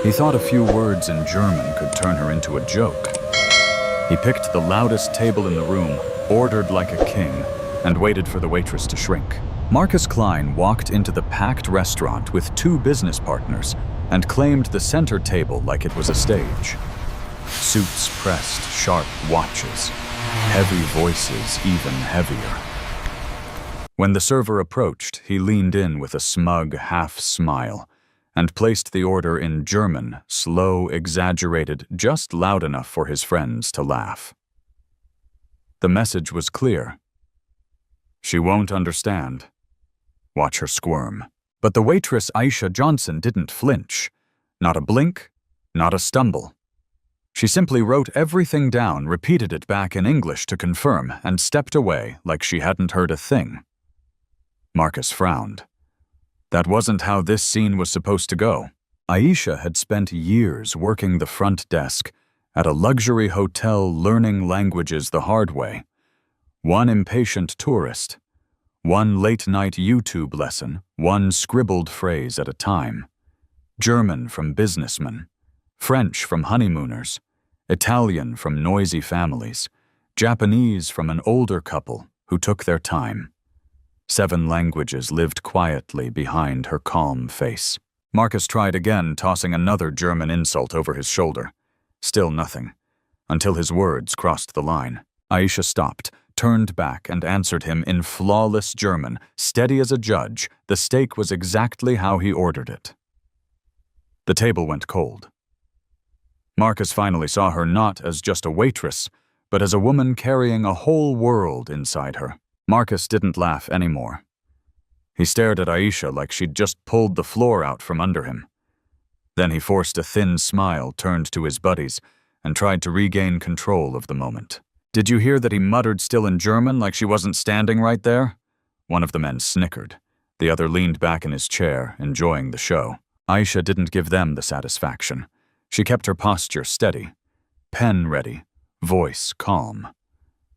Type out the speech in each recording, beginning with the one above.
He thought a few words in German could turn her into a joke. He picked the loudest table in the room, ordered like a king, and waited for the waitress to shrink. Marcus Klein walked into the packed restaurant with 2 business partners and claimed the center table like it was a stage. Suits pressed, sharp watches, heavy voices even heavier. When the server approached, he leaned in with a smug half-smile and placed the order in German, slow, exaggerated, just loud enough for his friends to laugh. The message was clear. She won't understand. Watch her squirm. But the waitress Aisha Johnson didn't flinch. Not a blink, not a stumble. She simply wrote everything down, repeated it back in English to confirm, and stepped away like she hadn't heard a thing. Marcus frowned. That wasn't how this scene was supposed to go. Aisha had spent years working the front desk at a luxury hotel learning languages the hard way. One impatient tourist, one late-night YouTube lesson, one scribbled phrase at a time. German from businessmen, French from honeymooners, Italian from noisy families, Japanese from an older couple who took their time. 7 languages lived quietly behind her calm face. Marcus tried again, tossing another German insult over his shoulder. Still nothing, until his words crossed the line. Aisha stopped, turned back, and answered him in flawless German, steady as a judge. The steak was exactly how he ordered it. The table went cold. Marcus finally saw her not as just a waitress, but as a woman carrying a whole world inside her. Marcus didn't laugh anymore. He stared at Aisha like she'd just pulled the floor out from under him. Then he forced a thin smile, turned to his buddies, and tried to regain control of the moment. Did you hear that he muttered still in German like she wasn't standing right there? One of the men snickered. The other leaned back in his chair, enjoying the show. Aisha didn't give them the satisfaction. She kept her posture steady, pen ready, voice calm.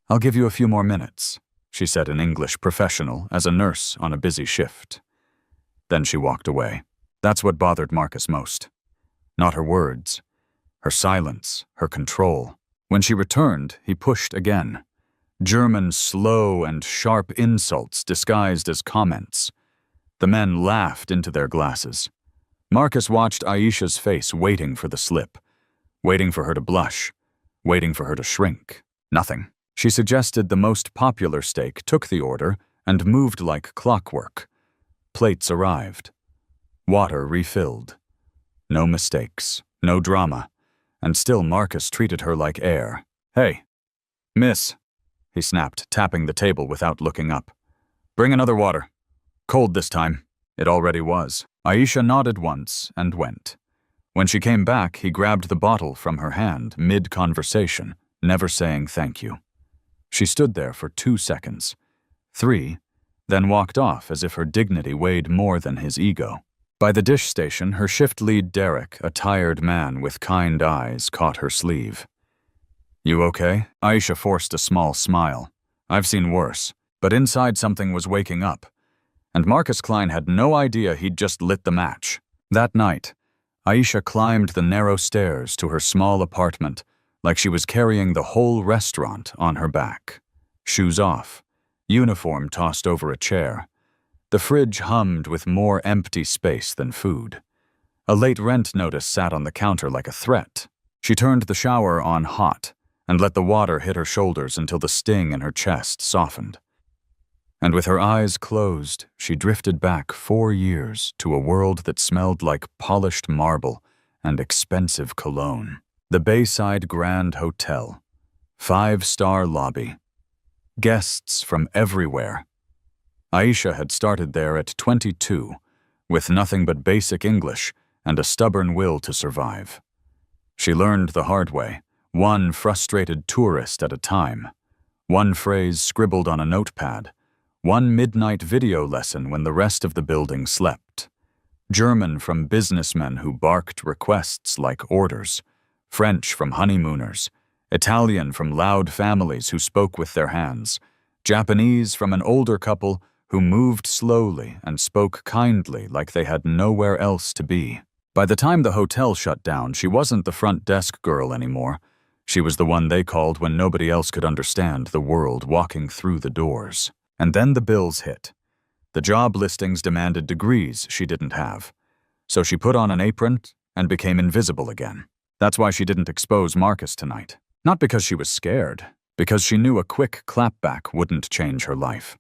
I'll give you a few more minutes, she said in English professional as a nurse on a busy shift. Then she walked away. That's what bothered Marcus most. Not her words, her silence, her control. When she returned, he pushed again. German slow and sharp insults disguised as comments. The men laughed into their glasses. Marcus watched Aisha's face, waiting for the slip, waiting for her to blush, waiting for her to shrink. Nothing. She suggested the most popular steak, took the order, and moved like clockwork. Plates arrived. Water refilled. No mistakes, no drama, and still Marcus treated her like air. Hey, miss, he snapped, tapping the table without looking up. Bring another water. Cold this time. It already was. Aisha nodded once and went. When she came back, he grabbed the bottle from her hand, mid-conversation, never saying thank you. She stood there for 2 seconds, 3, then walked off as if her dignity weighed more than his ego. By the dish station, her shift lead Derek, a tired man with kind eyes, caught her sleeve. You okay? Aisha forced a small smile. I've seen worse, but inside something was waking up. And Marcus Klein had no idea he'd just lit the match. That night, Aisha climbed the narrow stairs to her small apartment like she was carrying the whole restaurant on her back. Shoes off, uniform tossed over a chair. The fridge hummed with more empty space than food. A late rent notice sat on the counter like a threat. She turned the shower on hot and let the water hit her shoulders until the sting in her chest softened. And with her eyes closed, she drifted back 4 years to a world that smelled like polished marble and expensive cologne. The Bayside Grand Hotel, 5-star lobby, guests from everywhere. Aisha had started there at 22, with nothing but basic English and a stubborn will to survive. She learned the hard way, one frustrated tourist at a time, one phrase scribbled on a notepad, one midnight video lesson when the rest of the building slept. German from businessmen who barked requests like orders, French from honeymooners, Italian from loud families who spoke with their hands, Japanese from an older couple who moved slowly and spoke kindly like they had nowhere else to be. By the time the hotel shut down, she wasn't the front desk girl anymore. She was the one they called when nobody else could understand the world walking through the doors. And then the bills hit. The job listings demanded degrees she didn't have. So she put on an apron and became invisible again. That's why she didn't expose Marcus tonight. Not because she was scared, because she knew a quick clapback wouldn't change her life.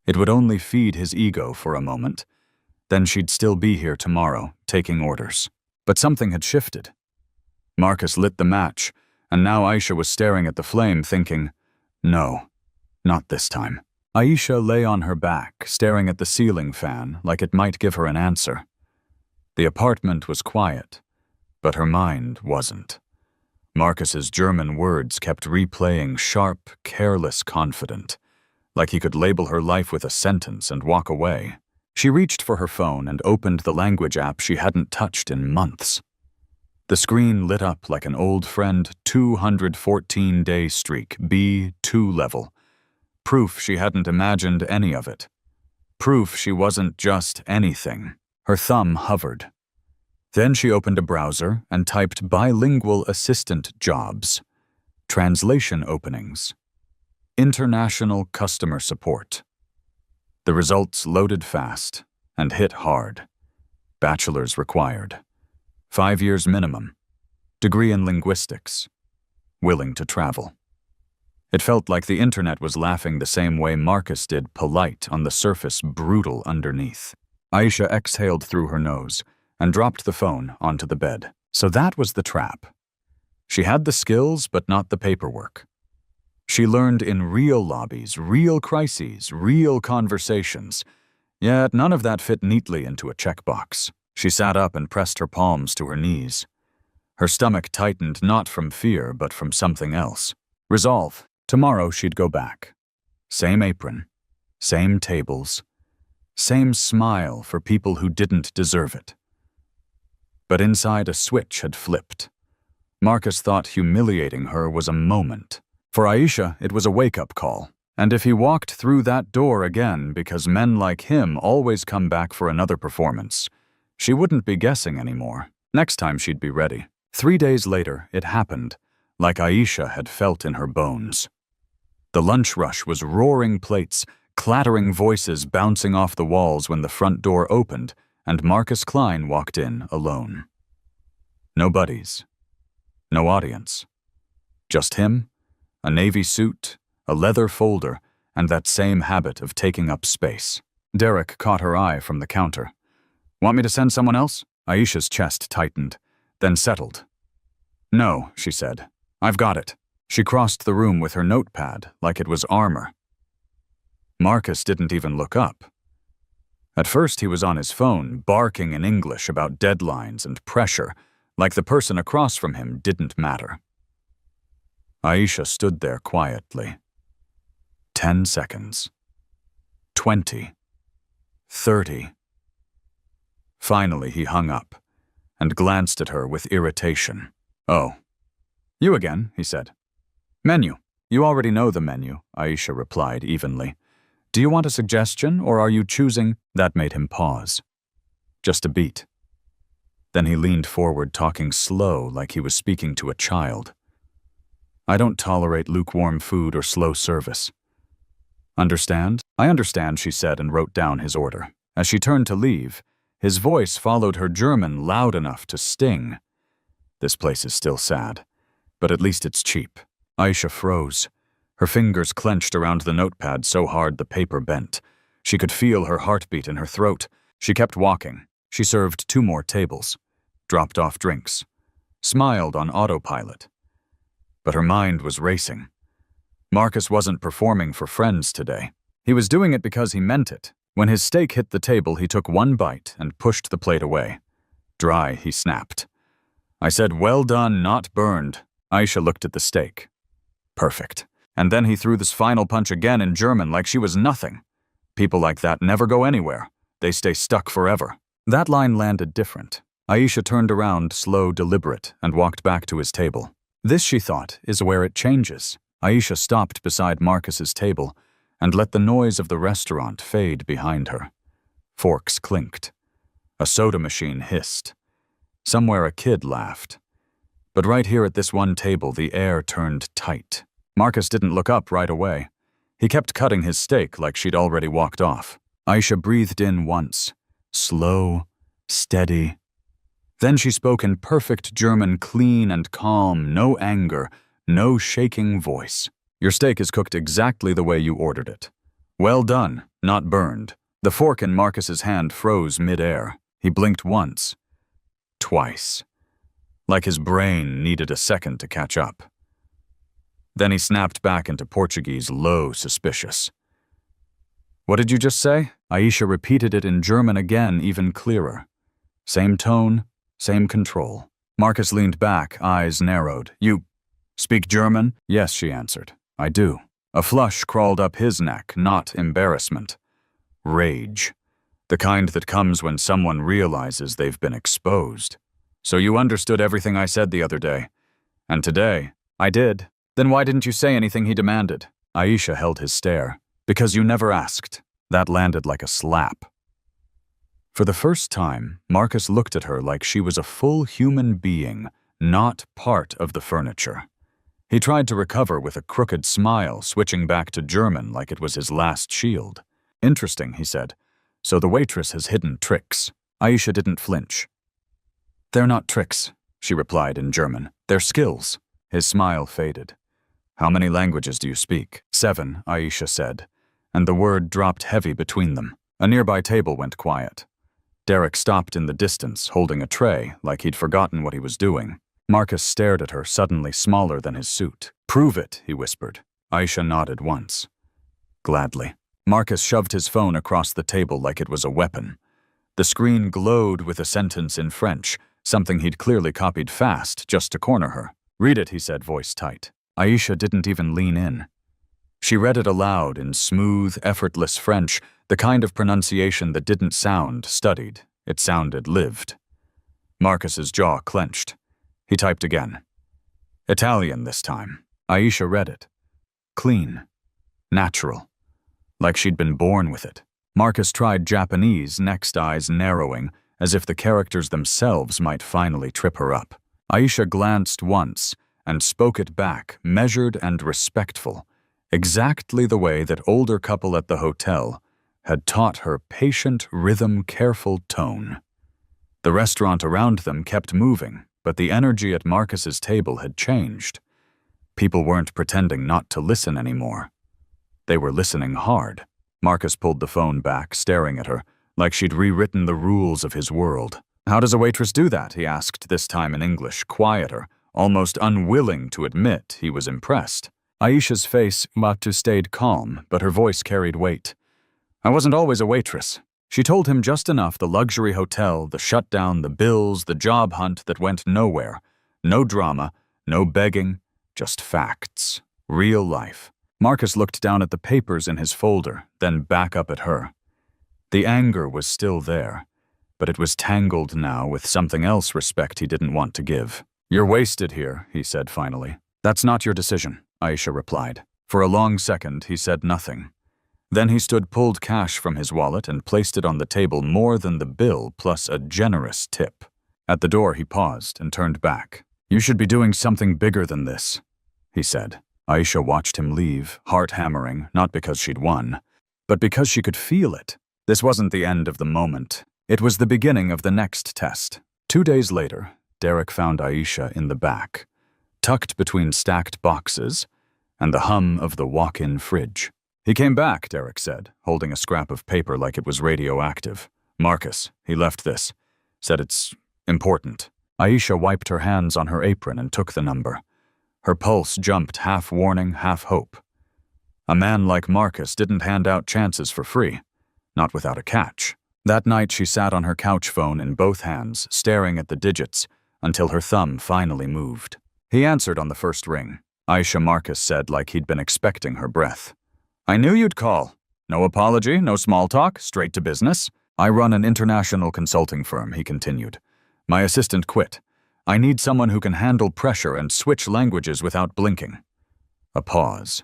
It would only feed his ego for a moment. Then she'd still be here tomorrow, taking orders. But something had shifted. Marcus lit the match, and now Aisha was staring at the flame, thinking, no, not this time. Aisha lay on her back, staring at the ceiling fan like it might give her an answer. The apartment was quiet, but her mind wasn't. Marcus's German words kept replaying, sharp, careless, confident, like he could label her life with a sentence and walk away. She reached for her phone and opened the language app she hadn't touched in months. The screen lit up like an old friend 214-day streak, B2 level. Proof she hadn't imagined any of it. Proof she wasn't just anything. Her thumb hovered. Then she opened a browser and typed bilingual assistant jobs, translation openings, international customer support. The results loaded fast and hit hard. Bachelor's required. 5 years minimum. Degree in linguistics. Willing to travel. It felt like the internet was laughing the same way Marcus did, polite on the surface, brutal underneath. Aisha exhaled through her nose and dropped the phone onto the bed. So that was the trap. She had the skills, but not the paperwork. She learned in real lobbies, real crises, real conversations. Yet none of that fit neatly into a checkbox. She sat up and pressed her palms to her knees. Her stomach tightened not from fear, but from something else. Resolve. Tomorrow she'd go back. Same apron, same tables, same smile for people who didn't deserve it. But inside, a switch had flipped. Marcus thought humiliating her was a moment. For Aisha, it was a wake-up call. And if he walked through that door again because men like him always come back for another performance, she wouldn't be guessing anymore. Next time she'd be ready. 3 days later, it happened, like Aisha had felt in her bones. The lunch rush was roaring plates, clattering voices bouncing off the walls when the front door opened and Marcus Klein walked in alone. No buddies. No audience. Just him, a navy suit, a leather folder, and that same habit of taking up space. Derek caught her eye from the counter. Want me to send someone else? Aisha's chest tightened, then settled. No, she said. I've got it. She crossed the room with her notepad like it was armor. Marcus didn't even look up. At first he was on his phone, barking in English about deadlines and pressure, like the person across from him didn't matter. Aisha stood there quietly. 10 seconds. 20. 30. Finally he hung up and glanced at her with irritation. Oh. You again, he said. Menu. You already know the menu, Aisha replied evenly. Do you want a suggestion, or are you choosing? That made him pause. Just a beat. Then he leaned forward, talking slow like he was speaking to a child. I don't tolerate lukewarm food or slow service. Understand? I understand, she said and wrote down his order. As she turned to leave, his voice followed her German loud enough to sting. This place is still sad, but at least it's cheap. Aisha froze. Her fingers clenched around the notepad so hard the paper bent. She could feel her heartbeat in her throat. She kept walking. She served 2 more tables, dropped off drinks, smiled on autopilot. But her mind was racing. Marcus wasn't performing for friends today. He was doing it because he meant it. When his steak hit the table, he took 1 bite and pushed the plate away. Dry, he snapped. I said, well done, not burned. Aisha looked at the steak. Perfect. And then he threw this final punch again in German like she was nothing. People like that never go anywhere. They stay stuck forever. That line landed different. Aisha turned around, slow, deliberate, and walked back to his table. This, she thought, is where it changes. Aisha stopped beside Marcus's table and let the noise of the restaurant fade behind her. Forks clinked. A soda machine hissed. Somewhere a kid laughed. But right here at this one table, the air turned tight. Marcus didn't look up right away. He kept cutting his steak like she'd already walked off. Aisha breathed in once. Slow, steady. Then she spoke in perfect German, clean and calm, no anger, no shaking voice. Your steak is cooked exactly the way you ordered it. Well done, not burned. The fork in Marcus's hand froze mid-air. He blinked once. Twice. Like his brain needed a second to catch up. Then he snapped back into Portuguese, low, suspicious. What did you just say? Aisha repeated it in German again, even clearer. Same tone, same control. Marcus leaned back, eyes narrowed. You speak German? Yes, she answered. I do. A flush crawled up his neck, not embarrassment. Rage. The kind that comes when someone realizes they've been exposed. So you understood everything I said the other day. And today, I did. Then why didn't you say anything he demanded? Aisha held his stare. Because you never asked. That landed like a slap. For the first time, Marcus looked at her like she was a full human being, not part of the furniture. He tried to recover with a crooked smile, switching back to German like it was his last shield. Interesting, he said. So the waitress has hidden tricks. Aisha didn't flinch. They're not tricks, she replied in German. They're skills. His smile faded. How many languages do you speak? 7, Aisha said, and the word dropped heavy between them. A nearby table went quiet. Derek stopped in the distance, holding a tray, like he'd forgotten what he was doing. Marcus stared at her, suddenly smaller than his suit. Prove it, he whispered. Aisha nodded once. Gladly. Marcus shoved his phone across the table like it was a weapon. The screen glowed with a sentence in French, something he'd clearly copied fast just to corner her. Read it, he said, voice tight. Aisha didn't even lean in. She read it aloud in smooth, effortless French, the kind of pronunciation that didn't sound studied. It sounded lived. Marcus's jaw clenched. He typed again. Italian this time. Aisha read it. Clean. Natural. Like she'd been born with it. Marcus tried Japanese, next, eyes narrowing, as if the characters themselves might finally trip her up. Aisha glanced once and spoke it back, measured and respectful, exactly the way that older couple at the hotel had taught her patient, rhythm, careful tone. The restaurant around them kept moving, but the energy at Marcus's table had changed. People weren't pretending not to listen anymore. They were listening hard. Marcus pulled the phone back, staring at her, like she'd rewritten the rules of his world. How does a waitress do that? He asked, this time in English, quieter, almost unwilling to admit he was impressed. Aisha's face stayed calm, but her voice carried weight. I wasn't always a waitress. She told him just enough: the luxury hotel, the shutdown, the bills, the job hunt that went nowhere. No drama, no begging, just facts. Real life. Marcus looked down at the papers in his folder, then back up at her. The anger was still there, but it was tangled now with something else respect he didn't want to give. You're wasted here, he said finally. That's not your decision, Aisha replied. For a long second, he said nothing. Then he pulled cash from his wallet and placed it on the table, more than the bill plus a generous tip. At the door, he paused and turned back. You should be doing something bigger than this, he said. Aisha watched him leave, heart hammering, not because she'd won, but because she could feel it. This wasn't the end of the moment. It was the beginning of the next test. 2 days later, Derek found Aisha in the back, tucked between stacked boxes and the hum of the walk-in fridge. He came back, Derek said, holding a scrap of paper like it was radioactive. Marcus, he left this. Said it's important. Aisha wiped her hands on her apron and took the number. Her pulse jumped, half warning, half hope. A man like Marcus didn't hand out chances for free, not without a catch. That night she sat on her couch phone in both hands, staring at the digits, until her thumb finally moved. He answered on the first ring. Aisha, Marcus said like he'd been expecting her breath. I knew you'd call. No apology, no small talk, straight to business. I run an international consulting firm, he continued. My assistant quit. I need someone who can handle pressure and switch languages without blinking. A pause.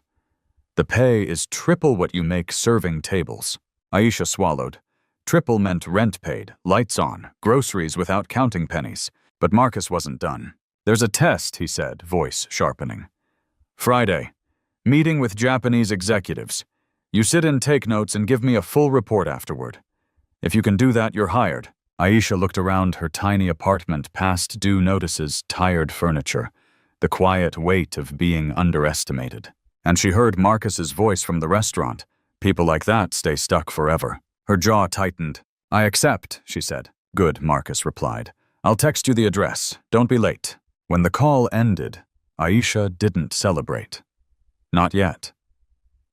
The pay is triple what you make serving tables. Aisha swallowed. Triple meant rent paid, lights on, groceries without counting pennies. But Marcus wasn't done. "There's a test," he said, voice sharpening. "Friday. Meeting with Japanese executives. You sit and take notes and give me a full report afterward. If you can do that, you're hired." Aisha looked around her tiny apartment past due notices, tired furniture, the quiet weight of being underestimated. And she heard Marcus's voice from the restaurant. People like that stay stuck forever. Her jaw tightened. "I accept," she said. "Good," Marcus replied. "I'll text you the address. Don't be late." When the call ended, Aisha didn't celebrate. Not yet.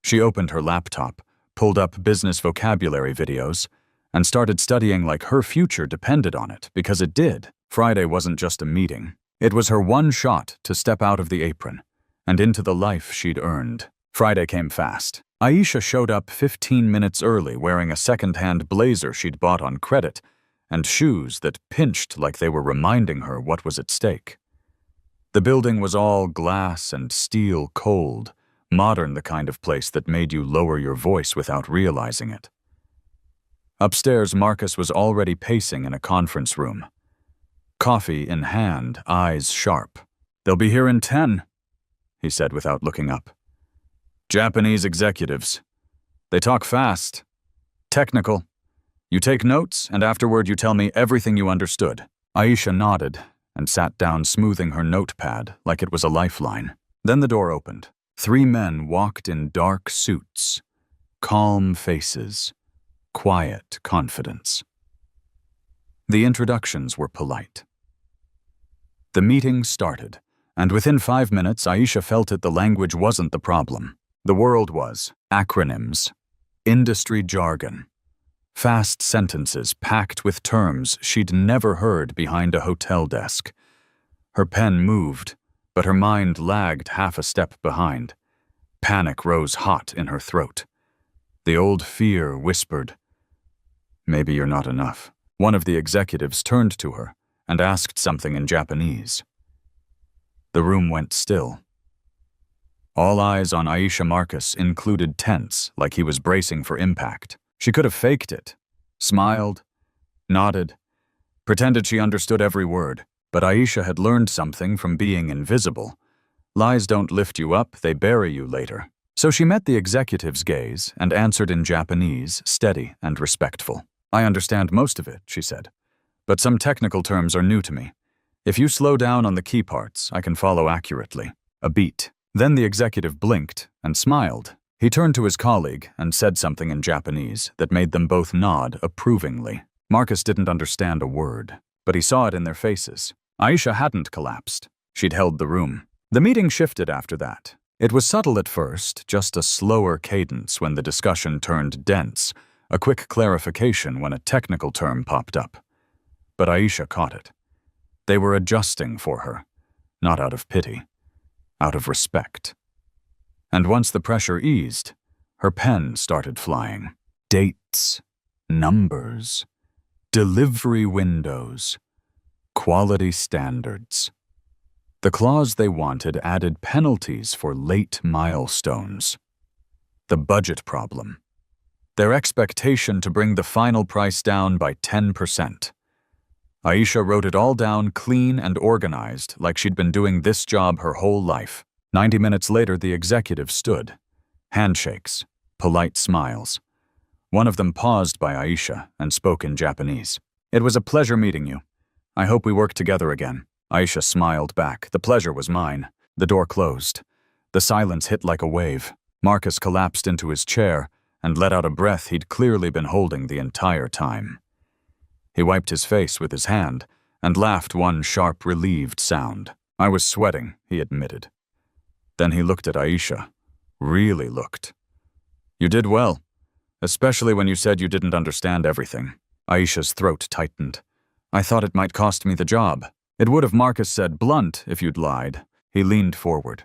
She opened her laptop, pulled up business vocabulary videos, and started studying like her future depended on it, because it did. Friday wasn't just a meeting. It was her one shot to step out of the apron and into the life she'd earned. Friday came fast. Aisha showed up 15 minutes early wearing a second-hand blazer she'd bought on credit and shoes that pinched like they were reminding her what was at stake. The building was all glass and steel cold, modern, the kind of place that made you lower your voice without realizing it. Upstairs, Marcus was already pacing in a conference room. Coffee in hand, eyes sharp. "They'll be here in 10, he said without looking up. "Japanese executives. They talk fast. Technical. You take notes, and afterward you tell me everything you understood." Aisha nodded and sat down, smoothing her notepad like it was a lifeline. Then the door opened. 3 men walked in dark suits, calm faces, quiet confidence. The introductions were polite. The meeting started, and within 5 minutes, Aisha felt it. The language wasn't the problem. The world was. Acronyms, industry jargon, fast sentences packed with terms she'd never heard behind a hotel desk. Her pen moved, but her mind lagged half a step behind. Panic rose hot in her throat. The old fear whispered, "Maybe you're not enough." One of the executives turned to her and asked something in Japanese. The room went still. All eyes on Aisha. Marcus included tense, like he was bracing for impact. She could have faked it, smiled, nodded, pretended she understood every word, but Aisha had learned something from being invisible. Lies don't lift you up, they bury you later. So she met the executive's gaze and answered in Japanese, steady and respectful. "I understand most of it," she said, "but some technical terms are new to me. If you slow down on the key parts, I can follow accurately." A beat. Then the executive blinked and smiled. He turned to his colleague and said something in Japanese that made them both nod approvingly. Marcus didn't understand a word, but he saw it in their faces. Aisha hadn't collapsed. She'd held the room. The meeting shifted after that. It was subtle at first, just a slower cadence when the discussion turned dense, a quick clarification when a technical term popped up. But Aisha caught it. They were adjusting for her, not out of pity, out of respect. And once the pressure eased, her pen started flying. Dates, numbers, delivery windows, quality standards. The clause they wanted added penalties for late milestones. The budget problem. Their expectation to bring the final price down by 10%. Aisha wrote it all down clean and organized, like she'd been doing this job her whole life. 90 minutes later, the executive stood. Handshakes, polite smiles. One of them paused by Aisha and spoke in Japanese. "It was a pleasure meeting you. I hope we work together again." Aisha smiled back. "The pleasure was mine." The door closed. The silence hit like a wave. Marcus collapsed into his chair and let out a breath he'd clearly been holding the entire time. He wiped his face with his hand and laughed one sharp, relieved sound. "I was sweating," he admitted. Then he looked at Aisha. Really looked. "You did well, especially when you said you didn't understand everything." Aisha's throat tightened. "I thought it might cost me the job." "It would have," Marcus said, "blunt if you'd lied." He leaned forward.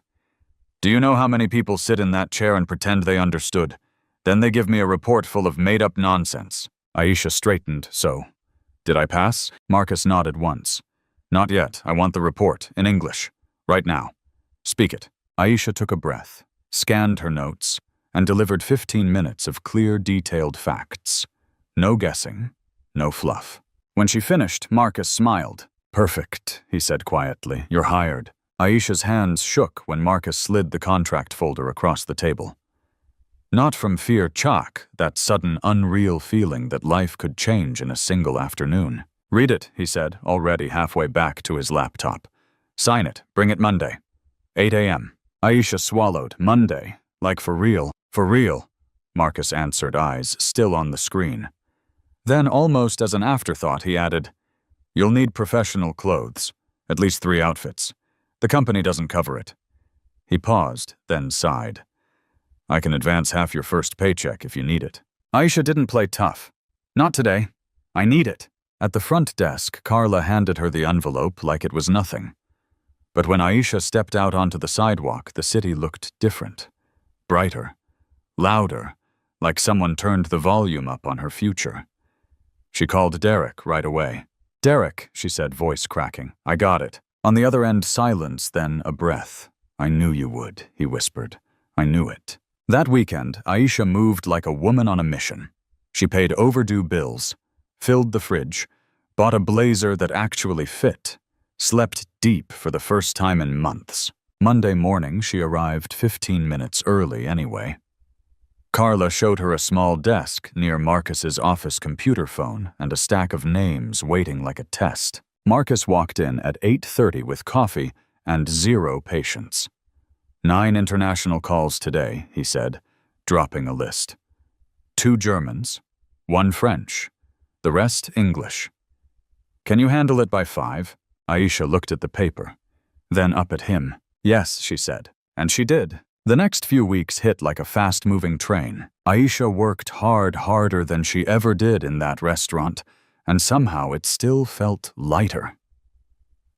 "Do you know how many people sit in that chair and pretend they understood? Then they give me a report full of made-up nonsense." Aisha straightened. "So, did I pass?" Marcus nodded once. "Not yet. I want the report, in English. Right now. Speak it." Aisha took a breath, scanned her notes, and delivered 15 minutes of clear, detailed facts. No guessing, no fluff. When she finished, Marcus smiled. Perfect, he said quietly. You're hired. Aisha's hands shook when Marcus slid the contract folder across the table. Not from fear Chak, that sudden, unreal feeling that life could change in a single afternoon. Read it, he said, already halfway back to his laptop. Sign it. Bring it Monday. 8 a.m. Aisha swallowed. Monday. Like for real. For real. Marcus answered, eyes still on the screen. Then, almost as an afterthought, he added, You'll need professional clothes. At least 3 outfits. The company doesn't cover it. He paused, then sighed. I can advance half your first paycheck if you need it. Aisha didn't play tough. Not today. I need it. At the front desk, Carla handed her the envelope like it was nothing. But when Aisha stepped out onto the sidewalk, the city looked different. Brighter. Louder. Like someone turned the volume up on her future. She called Derek right away. Derek, she said, voice cracking. I got it. On the other end, silence, then a breath. I knew you would, he whispered. I knew it. That weekend, Aisha moved like a woman on a mission. She paid overdue bills, filled the fridge, bought a blazer that actually fit, slept deep for the first time in months. Monday morning, she arrived 15 minutes early anyway. Carla showed her a small desk near Marcus's office computer phone and a stack of names waiting like a test. Marcus walked in at 8:30 with coffee and 0 patience. 9 international calls today, he said, dropping a list. 2 Germans, 1 French, the rest English. Can you handle it by 5? Aisha looked at the paper, then up at him. Yes, she said, and she did. The next few weeks hit like a fast-moving train. Aisha worked harder than she ever did in that restaurant, and somehow it still felt lighter.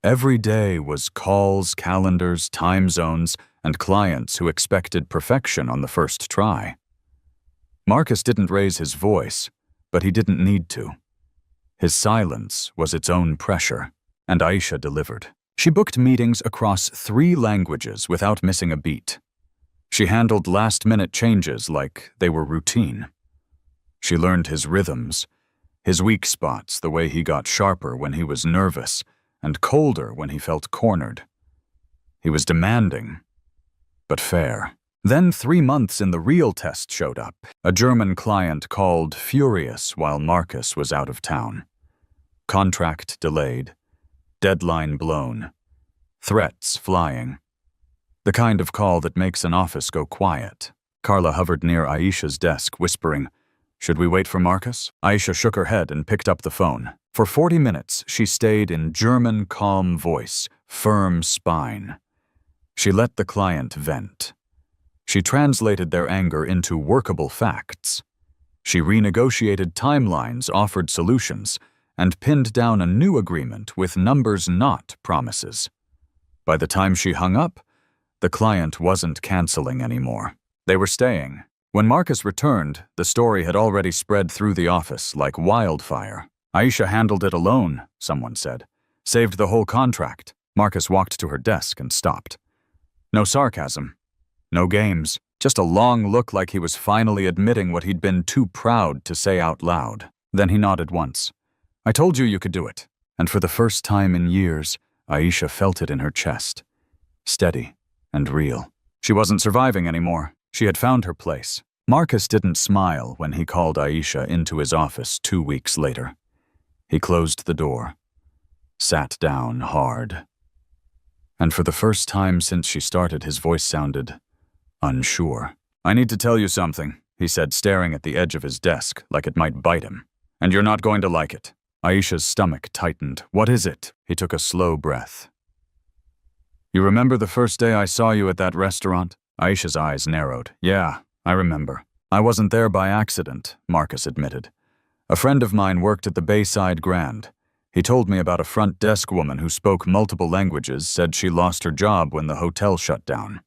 Every day was calls, calendars, time zones, and clients who expected perfection on the first try. Marcus didn't raise his voice, but he didn't need to. His silence was its own pressure, and Aisha delivered. She booked meetings across 3 languages without missing a beat. She handled last-minute changes like they were routine. She learned his rhythms, his weak spots, the way he got sharper when he was nervous and colder when he felt cornered. He was demanding, but fair. Then 3 months in the real test showed up. A German client called furious while Marcus was out of town. Contract delayed, deadline blown, threats flying. The kind of call that makes an office go quiet. Carla hovered near Aisha's desk, whispering, Should we wait for Marcus? Aisha shook her head and picked up the phone. For 40 minutes, she stayed in German calm voice, firm spine. She let the client vent. She translated their anger into workable facts. She renegotiated timelines, offered solutions, and pinned down a new agreement with numbers, not promises. By the time she hung up, the client wasn't canceling anymore. They were staying. When Marcus returned, the story had already spread through the office like wildfire. Aisha handled it alone, someone said. Saved the whole contract. Marcus walked to her desk and stopped. No sarcasm. No games. Just a long look like he was finally admitting what he'd been too proud to say out loud. Then he nodded once. I told you could do it. And for the first time in years, Aisha felt it in her chest. Steady and real. She wasn't surviving anymore. She had found her place. Marcus didn't smile when he called Aisha into his office 2 weeks later. He closed the door, sat down hard. And for the first time since she started, his voice sounded unsure. I need to tell you something, he said, staring at the edge of his desk like it might bite him. And you're not going to like it. Aisha's stomach tightened. What is it? He took a slow breath. You remember the first day I saw you at that restaurant? Aisha's eyes narrowed. Yeah, I remember. I wasn't there by accident, Marcus admitted. A friend of mine worked at the Bayside Grand. He told me about a front desk woman who spoke multiple languages, said she lost her job when the hotel shut down.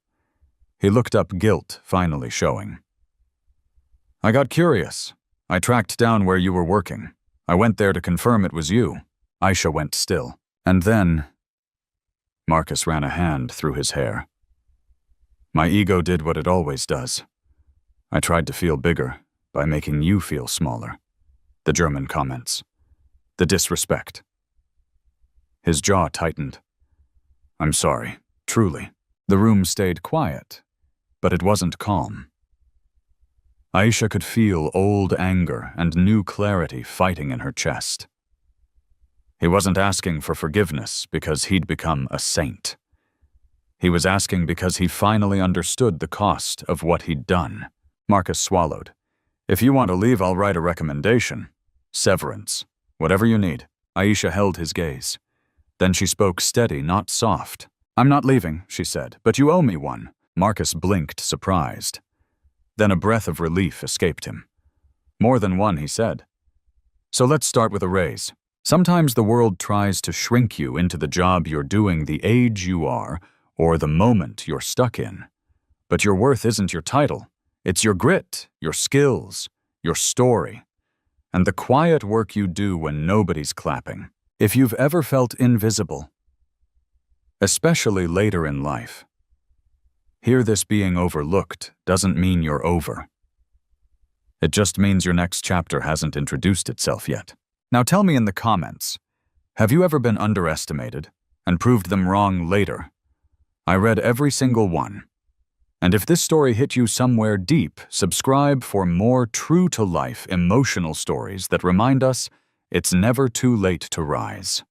He looked up, guilt finally showing. I got curious. I tracked down where you were working. I went there to confirm it was you. Aisha went still. And then... Marcus ran a hand through his hair. My ego did what it always does. I tried to feel bigger by making you feel smaller. The German comments. The disrespect. His jaw tightened. I'm sorry, truly. The room stayed quiet, but it wasn't calm. Aisha could feel old anger and new clarity fighting in her chest. He wasn't asking for forgiveness because he'd become a saint. He was asking because he finally understood the cost of what he'd done. Marcus swallowed. If you want to leave, I'll write a recommendation. Severance. Whatever you need. Aisha held his gaze. Then she spoke steady, not soft. I'm not leaving, she said, but you owe me one. Marcus blinked, surprised. Then a breath of relief escaped him. More than one, he said. So let's start with a raise. Sometimes the world tries to shrink you into the job you're doing, the age you are, or the moment you're stuck in. But your worth isn't your title. It's your grit, your skills, your story, and the quiet work you do when nobody's clapping. If you've ever felt invisible, especially later in life, hear this: being overlooked doesn't mean you're over. It just means your next chapter hasn't introduced itself yet. Now tell me in the comments, have you ever been underestimated and proved them wrong later? I read every single one. And if this story hit you somewhere deep, subscribe for more true-to-life emotional stories that remind us it's never too late to rise.